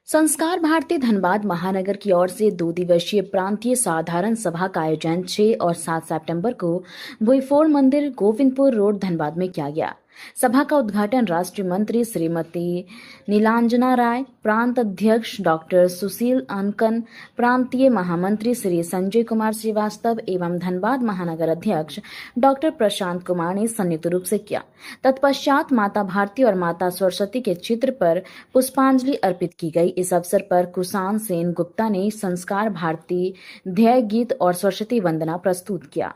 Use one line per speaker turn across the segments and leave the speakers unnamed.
संस्कार भारती धनबाद महानगर की ओर से 2 दिवसीय प्रांतीय साधारण सभा का आयोजन 6 और 7 सितंबर को भुईफोड़ मंदिर गोविंदपुर रोड धनबाद में किया गया। सभा का उद्घाटन राष्ट्रीय मंत्री श्रीमती नीलांजना राय, प्रांत अध्यक्ष डॉक्टर सुशील अनकन, प्रांतीय महामंत्री श्री संजय कुमार श्रीवास्तव एवं धनबाद महानगर अध्यक्ष डॉक्टर प्रशांत कुमार ने संयुक्त रूप से किया। तत्पश्चात माता भारती और माता सरस्वती के चित्र पर पुष्पांजलि अर्पित की गई। इस अवसर पर कुशान सेन गुप्ता ने संस्कार भारती ध्येय गीत और सरस्वती वंदना प्रस्तुत किया।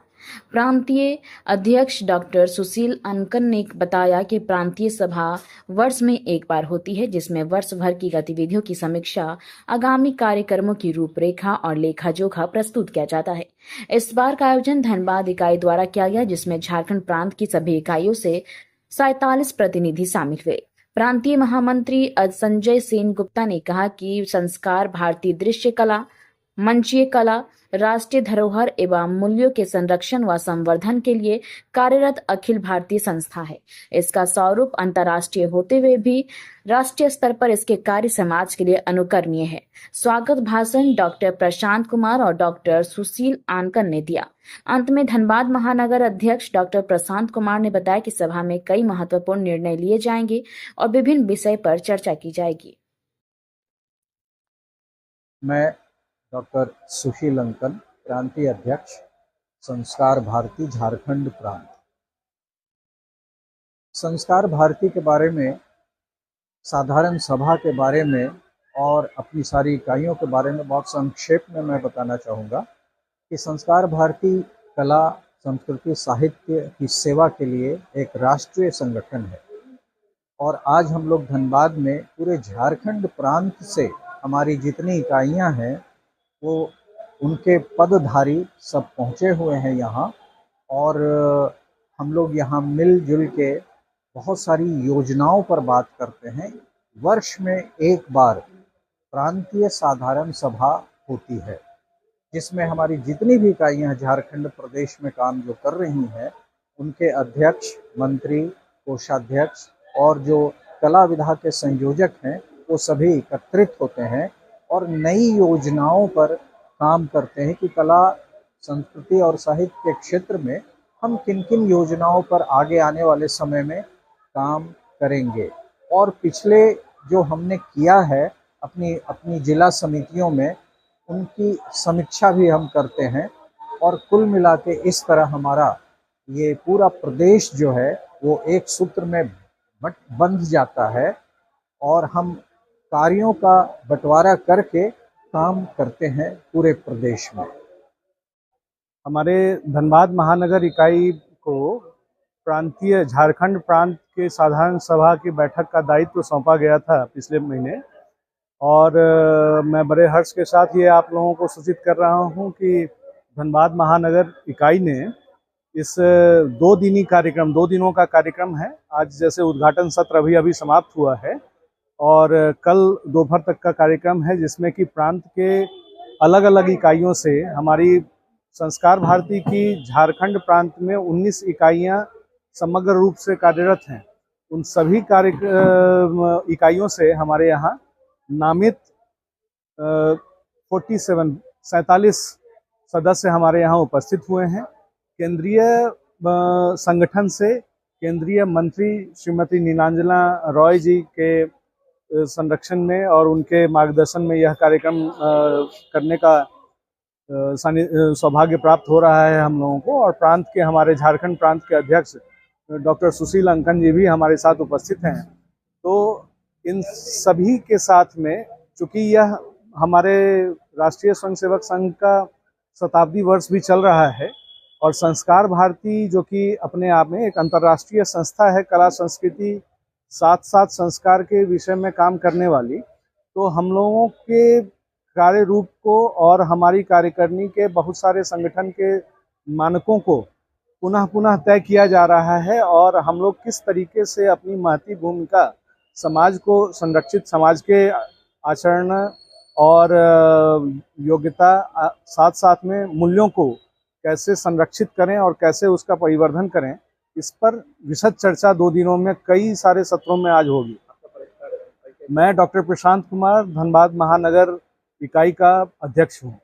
प्रांतीय अध्यक्ष डॉक्टर सुशील अनकन ने बताया कि प्रांतीय सभा वर्ष में एक बार होती है, जिसमें वर्ष भर की गतिविधियों की समीक्षा, आगामी कार्यक्रमों की रूपरेखा और लेखा जोखा प्रस्तुत किया जाता है। इस बार का आयोजन धनबाद इकाई द्वारा किया गया, जिसमें झारखंड प्रांत की सभी इकाइयों से 47 प्रतिनिधि शामिल हुए। प्रांतीय महामंत्री संजय सेन गुप्ता ने कहा कि संस्कार भारतीय दृश्य कला, मंचीय कला, राष्ट्रीय धरोहर एवं मूल्यों के संरक्षण व संवर्धन के लिए कार्यरत अखिल भारतीय संस्था है। इसका स्वरूप अंतर्राष्ट्रीय होते हुए भी राष्ट्रीय स्तर पर इसके कार्य समाज के लिए अनुकरणीय है। स्वागत भाषण डॉक्टर प्रशांत कुमार और डॉक्टर सुशील आनकन ने दिया। अंत में धनबाद महानगर अध्यक्ष डॉक्टर प्रशांत कुमार ने बताया कि सभा में कई महत्वपूर्ण निर्णय लिए जाएंगे और विभिन्न विषय पर चर्चा की जाएगी।
मैं डॉक्टर सुशील अंकन, प्रांतीय अध्यक्ष, संस्कार भारती झारखंड प्रांत। संस्कार भारती के बारे में, साधारण सभा के बारे में और अपनी सारी इकाइयों के बारे में बहुत संक्षेप में मैं बताना चाहूँगा कि संस्कार भारती कला, संस्कृति, साहित्य की सेवा के लिए एक राष्ट्रीय संगठन है और आज हम लोग धनबाद में पूरे झारखंड प्रांत से हमारी जितनी इकाइयाँ हैं वो उनके पदधारी सब पहुँचे हुए हैं यहाँ और हम लोग यहाँ मिलजुल के बहुत सारी योजनाओं पर बात करते हैं। वर्ष में एक बार प्रांतीय साधारण सभा होती है जिसमें हमारी जितनी भी इकाइयाँ झारखंड प्रदेश में काम जो कर रही हैं उनके अध्यक्ष, मंत्री, कोषाध्यक्ष और जो कला विधा के संयोजक हैं वो सभी एकत्रित होते हैं और नई योजनाओं पर काम करते हैं कि कला, संस्कृति और साहित्य के क्षेत्र में हम किन किन योजनाओं पर आगे आने वाले समय में काम करेंगे। और पिछले जो हमने किया है अपनी अपनी जिला समितियों में, उनकी समीक्षा भी हम करते हैं और कुल मिला के इस तरह हमारा ये पूरा प्रदेश जो है वो एक सूत्र में बंध जाता है और हम कार्यों का बंटवारा करके काम करते हैं पूरे प्रदेश में।
हमारे धनबाद महानगर इकाई को प्रांतीय झारखंड प्रांत के साधारण सभा की बैठक का दायित्व सौंपा गया था पिछले महीने और मैं बड़े हर्ष के साथ ये आप लोगों को सूचित कर रहा हूँ कि धनबाद महानगर इकाई ने इस 2 दिनों का कार्यक्रम है। आज जैसे उद्घाटन सत्र अभी समाप्त हुआ है और कल दोपहर तक का कार्यक्रम है जिसमें कि प्रांत के अलग अलग इकाइयों से हमारी संस्कार भारती की झारखंड प्रांत में 19 इकाइयाँ समग्र रूप से कार्यरत हैं। उन सभी इकाइयों से हमारे यहाँ नामित 47 सदस्य हमारे यहाँ उपस्थित हुए हैं। केंद्रीय संगठन से केंद्रीय मंत्री श्रीमती नीलांजना राय जी के संरक्षण में और उनके मार्गदर्शन में यह कार्यक्रम करने का सौभाग्य प्राप्त हो रहा है हम लोगों को। और प्रांत के हमारे झारखंड प्रांत के अध्यक्ष डॉक्टर सुशील अंकन जी भी हमारे साथ उपस्थित हैं। तो इन सभी के साथ में, चूँकि यह हमारे राष्ट्रीय स्वयंसेवक संघ का शताब्दी वर्ष भी चल रहा है और संस्कार भारती जो कि अपने आप में एक अंतर्राष्ट्रीय संस्था है कला संस्कृति साथ साथ संस्कार के विषय में काम करने वाली, तो हम लोगों के कार्य रूप को और हमारी कार्यकारिणी के बहुत सारे संगठन के मानकों को पुनः तय किया जा रहा है और हम लोग किस तरीके से अपनी महती भूमिका समाज को संरक्षित, समाज के आचरण और योग्यता साथ साथ में मूल्यों को कैसे संरक्षित करें और कैसे उसका परिवर्धन करें, इस पर विशद चर्चा 2 दिनों में कई सारे सत्रों में आज होगी। मैं डॉक्टर प्रशांत कुमार धनबाद महानगर इकाई का अध्यक्ष हूँ।